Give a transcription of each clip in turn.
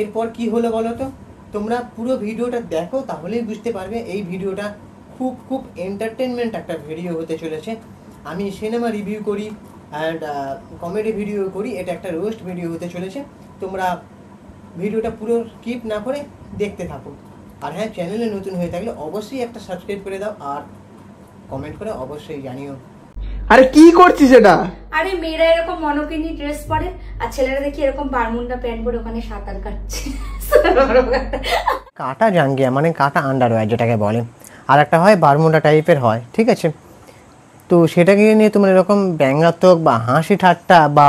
এরপর কি হলো বলো তো, তোমরা পুরো ভিডিওটা দেখো তাহলেই বুঝতে পারবে। এই ভিডিওটা খুব খুব এন্টারটেনমেন্ট একটা ভিডিও হতে চলেছে। আমি সিনেমা রিভিউ করি অ্যান্ড কমেডি ভিডিও করি, এটা একটা রোস্ট ভিডিও হতে চলেছে। তোমরা ভিডিওটা পুরো স্কিপ না করে দেখতে থাকো। আর হ্যাঁ, চ্যানেলে নতুন হয়ে থাকলে অবশ্যই একটা সাবস্ক্রাইব করে দাও আর কমেন্ট করে অবশ্যই জানিও। আরে কি করছিস এটা? আরে মেয়েরা এরকম মনোকিনি ড্রেস পরে আর ছেলেরা দেখি এরকম বারমুন্ডা প্যান্ট পরে ওখানে সাঁতার কাটছে। কাটা জাঙ্গিয়া মানে কাটা আন্ডারওয়্যার যেটাকে বলে, আর একটা হয় বারমুন্ডা টাইপের হয়, ঠিক আছে? তো সেটাকে নিয়ে তোমার এরকম ব্যঙ্গাত্মক বা হাসি ঠাট্টা বা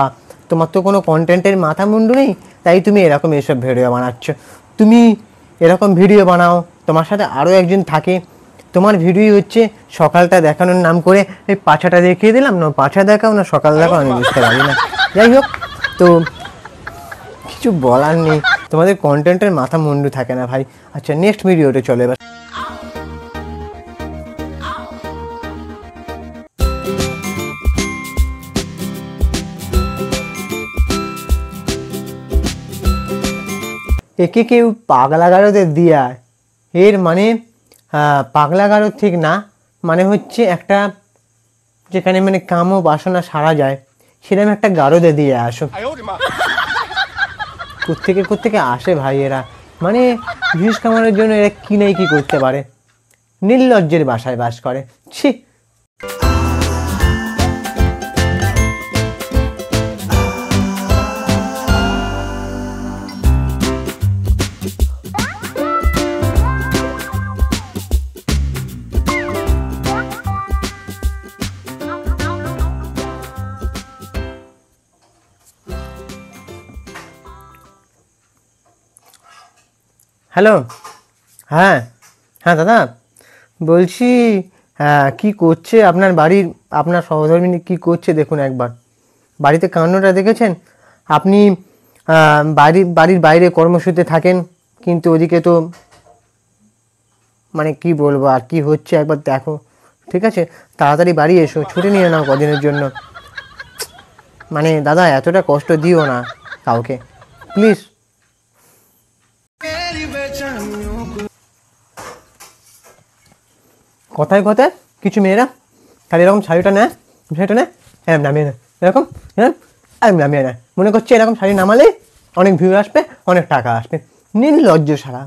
তোমার তো কোনো কন্টেন্টের মাথা মুন্ডু নেই, তাই তুমি এরকম এসব ভিডিও বানাচ্ছ। তুমি এরকম ভিডিও বানাও, তোমার সাথে আরও একজন থাকে, তোমার ভিডিও হচ্ছে সকালটা দেখানোর নাম করে এই পাছাটা দেখিয়ে দিলাম, না পাছা দেখাও না সকাল দেখাও, আমি বুঝতে পারি না। যাই হোক, তো কিছু বলার নেই, তোমাদের কন্টেন্টের মাথা মুন্ডু থাকে না ভাই। আচ্ছা, নেক্সট ভিডিওতে চলে এবার। একে কেউ পাগলা গারদে দিয়া, এর মানে পাগলা গারদ ঠিক না, মানে হচ্ছে একটা যেখানে মানে কাম ও বাসনা সারা যায় সেরকম একটা গারদে দিয়ে আসো। কোত্থেকে আসে ভাই এরা, মানে ভিউজ কামানোর জন্য এরা কি নাই কি করতে পারে, নির্লজ্জের বাসায় বাস করে, ছি। হ্যালো, হ্যাঁ হ্যাঁ দাদা বলছি, কি করছে আপনার বাড়ির আপনার সহধর্মিনী কি করছে দেখুন একবার। বাড়িতে কান্নটা দেখেছেন আপনি? বাড়ির বাইরে কর্মসূচিতে থাকেন, কিন্তু ওদিকে তো মানে কি বলবো আর কি হচ্ছে একবার দেখো, ঠিক আছে? তাড়াতাড়ি বাড়ি এসো, ছুটি নিয়ে নাও কদিনের জন্য। মানে দাদা এতটা কষ্ট দিও না কাউকে, প্লিজ। কথায় কথায় কিছু মেয়েরা খালি এরকম শাড়িটা নেয়, হ্যাঁ নামিয়ে নেয়, এরকম হ্যাঁ নামিয়ে নেয়, মনে করছে এরকম শাড়ি নামালে অনেক ভিউ আসবে, অনেক টাকা আসবে। নির্লজ্জ সারা,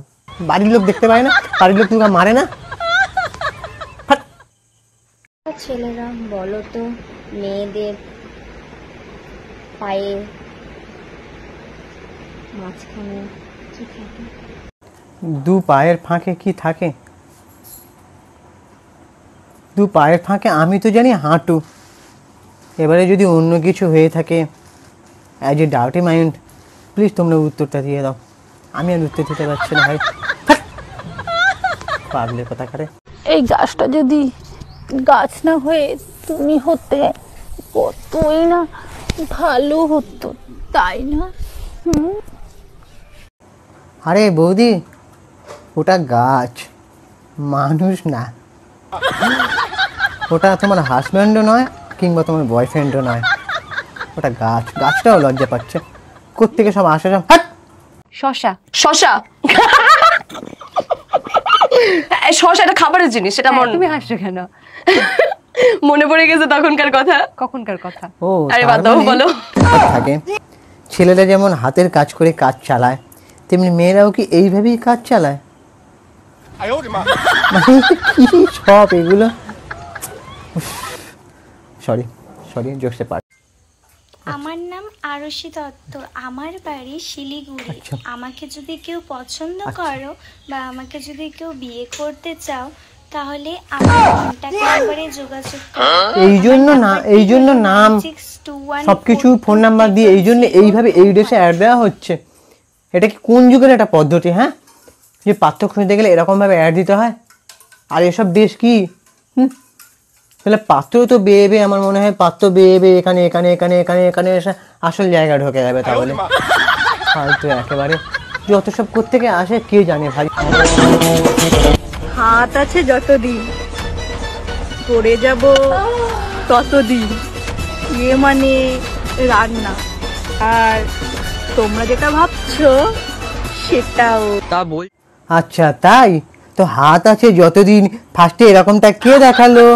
বাড়ির লোক দেখতে পায় না, বাড়ির লোক তোকে মারে না। ছেলেরা বলো তো, মেয়েদের পায়ে মাঝখানে কি থাকে? দু পায়ের ফাঁকে কি থাকে? দু পায়ের ফাঁকে আমি তো জানি হাঁটু। এবারে যদি অন্য কিছু হয়ে থাকে, as a Doughty mind, please তোমরা উত্তরটা দিয়ে দাও, আমি আর উত্তর দিতে পারছি না ভাই। পাগলের কথা করে। এই গাছটা যদি গাছ না হয়ে তুমি হতে, কতই না ভালো হতো, তাই না? আরে বৌদি, ওটা গাছ, মানুষ না। ওটা তোমার হাজব্যান্ডও নয় কিংবা তোমার বয়ফ্রেন্ডও নয়, ওটা গাছ। গাছটাও লজ্জা পাচ্ছে, কোত্থেকে সব আসে সব। শশা শশা শশা এটা খাবারের জিনিস, সেটা তুমি হাসছো কেন? মনে পড়ে গেছে তখনকার কথা। কখনকার কথা? ও আরে বাদ দাও, বলো। থাকে ছেলেরা যেমন হাতের কাজ করে কাজ চালায়, তেমনি মেয়েরাও কি এইভাবেই কাজ চালায়? মানে কি সব এগুলো, সরি জোকসে পার। আমার নাম আরশি দত্ত, আমার বাড়ি শিলিগুড়ি। আমাকে যদি কেউ পছন্দ করো বা আমাকে যদি কেউ বিয়ে করতে চাও তাহলে আমার কন্টাক্ট নম্বরে যোগাযোগ করো। এই জন্য নাম সবকিছু ফোন নাম্বার দিয়ে এইভাবে এই ড্রেসে অ্যাড দেওয়া হচ্ছে। এটা কি কোন যুগের একটা পদ্ধতি? হ্যাঁ, যে পাত্র খুঁজতে গেলে এরকমভাবে অ্যাড দিতে হয়? আর এসব দেশ কি? তাহলে পাত্র তো বেয়ে আমার মনে হয় পাত্র বেয়ে এখানে এখানে এখানে এখানে এখানে এসে আসল জায়গা ঢোকে যাবে। তাহলে হয়তো একেবারে যত সব কোত্থেকে আসে কে জানে ভাই। হাত আছে যতদিন, পড়ে যাব ততদিন, মানে রান্না। আর তোমরা যেটা ভাবছো সেটাও। আচ্ছা তাই, তো হাত আছে যতদিন, ফার্স্টে এরকমটা কে দেখালো?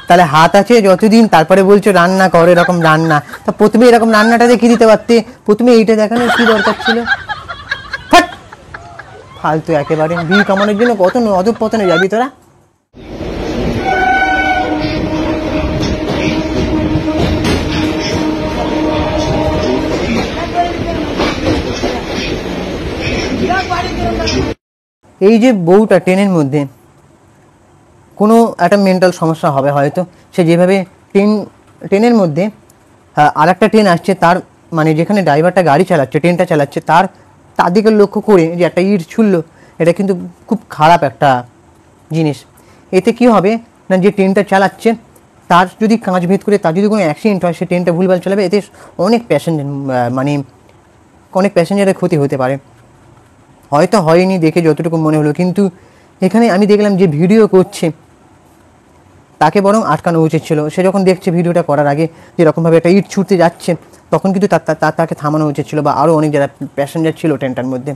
তাহলে হাত আছে যতদিন, তারপরে বলছো রান্না করো, এরকম রান্না, তা প্রথমে এরকম রান্নাটা দেখিয়ে দিতে পারতে, প্রথমে এইটা দেখানোর কি দরকার ছিল? ফাট! ফালতু একেবারে, ভিড় কামানোর জন্য কত অধঃপতনে যাবি তোরা। এই যে বউটা ট্রেনের মধ্যে কোনো একটা মেন্টাল সমস্যা হবে হয়তো, সে যেভাবে ট্রেনের মধ্যে আর একটা ট্রেন আসছে, তার মানে যেখানে ড্রাইভারটা গাড়ি চালাচ্ছে, ট্রেনটা চালাচ্ছে, তার দিকে লক্ষ্য করে যে একটা ইট ছুড়লো, এটা কিন্তু খুব খারাপ একটা জিনিস। এতে কি হবে না, যে ট্রেনটা চালাচ্ছে তার যদি কাঁচ ভেদ করে তার যদি কোনো অ্যাক্সিডেন্ট হয়, সে ট্রেনটা ভুলভাল চালাবে, এতে অনেক প্যাসেঞ্জারের ক্ষতি হতে পারে। হয়তো হয়নি দেখে যতটুকু মনে হলো, কিন্তু এখানে আমি দেখলাম যে ভিডিও করছে তাকে বরং আটকানো উচিত ছিল। সে যখন দেখছে ভিডিওটা করার আগে যেরকমভাবে একটা ইট ছুটতে যাচ্ছে, তখন কিন্তু তাকে থামানো উচিত ছিল, বা আরও অনেক যারা প্যাসেঞ্জার ছিল ট্রেনটার মধ্যে।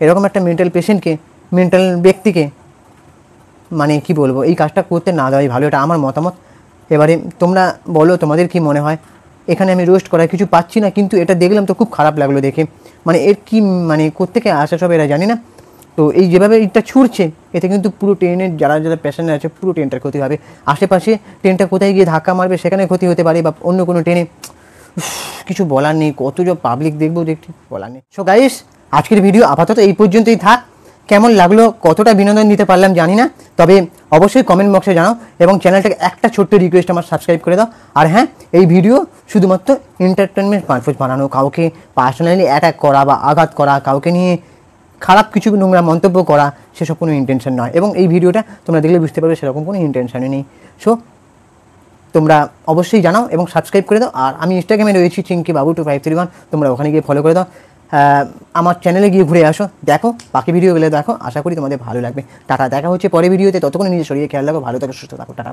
এরকম একটা মেন্টাল ব্যক্তিকে মানে কি বলবো, এই কাজটা করতে না দেওয়াই ভালো, এটা আমার মতামত। এবারে তোমরা বলো তোমাদের কি মনে হয়। এখানে আমি রোস্ট করার কিছু পাচ্ছি না, কিন্তু এটা দেখলাম তো খুব খারাপ লাগলো দেখে। মানে এর কি মানে কোত্থেকে আসে সব এরা জানি না। তো এই যেভাবে এটা ছুটছে, এতে কিন্তু পুরো ট্রেনের যারা প্যাসেঞ্জার আছে পুরো ট্রেনটার ক্ষতি হবে। আশেপাশে ট্রেনটা কোথায় গিয়ে ধাক্কা মারবে সেখানে ক্ষতি হতে পারে, বা অন্য কোনো ট্রেনে, কিছু বলার নেই। কত যে পাবলিক দেখবো বলার নেই। সো গাইস, আজকের ভিডিও আপাতত এই পর্যন্তই থাক। কেমন লাগলো, কতটা বিনোদন দিতে পারলাম জানি না, তবে অবশ্যই কমেন্ট বক্সে জানাও, এবং চ্যানেলটাকে একটা ছোট্ট রিকোয়েস্ট আমার সাবস্ক্রাইব করে দাও। আর হ্যাঁ, এই ভিডিও শুধুমাত্র এন্টারটেনমেন্ট পারপোজ বানানো, কাউকে পার্সোনালি অ্যাটাক করা বা আঘাত করা, কাউকে নিয়ে খারাপ কিছু নোংরা মন্তব্য করা, সেসব কোনো ইন্টেনশন নয়। এবং এই ভিডিওটা তোমরা দেখলে বুঝতে পারবে সেরকম কোনো ইন্টেনশনই নেই। সো তোমরা অবশ্যই জানাও এবং সাবস্ক্রাইব করে দাও। আর আমি ইনস্টাগ্রামে রয়েছি চিঙ্কি বাবু 2531, তোমরা ওখানে গিয়ে ফলো করে দাও। আমার চ্যানেলে গিয়ে ঘুরে আসো, দেখো বাকি ভিডিওগুলো দেখো, আশা করি তোমাদের ভালো লাগবে। টাটা, দেখা হচ্ছে পরে ভিডিওতে, ততক্ষণ নিজে শরীরে খেয়াল রাখো, ভালো থাকো, সুস্থ থাকো, টাটা।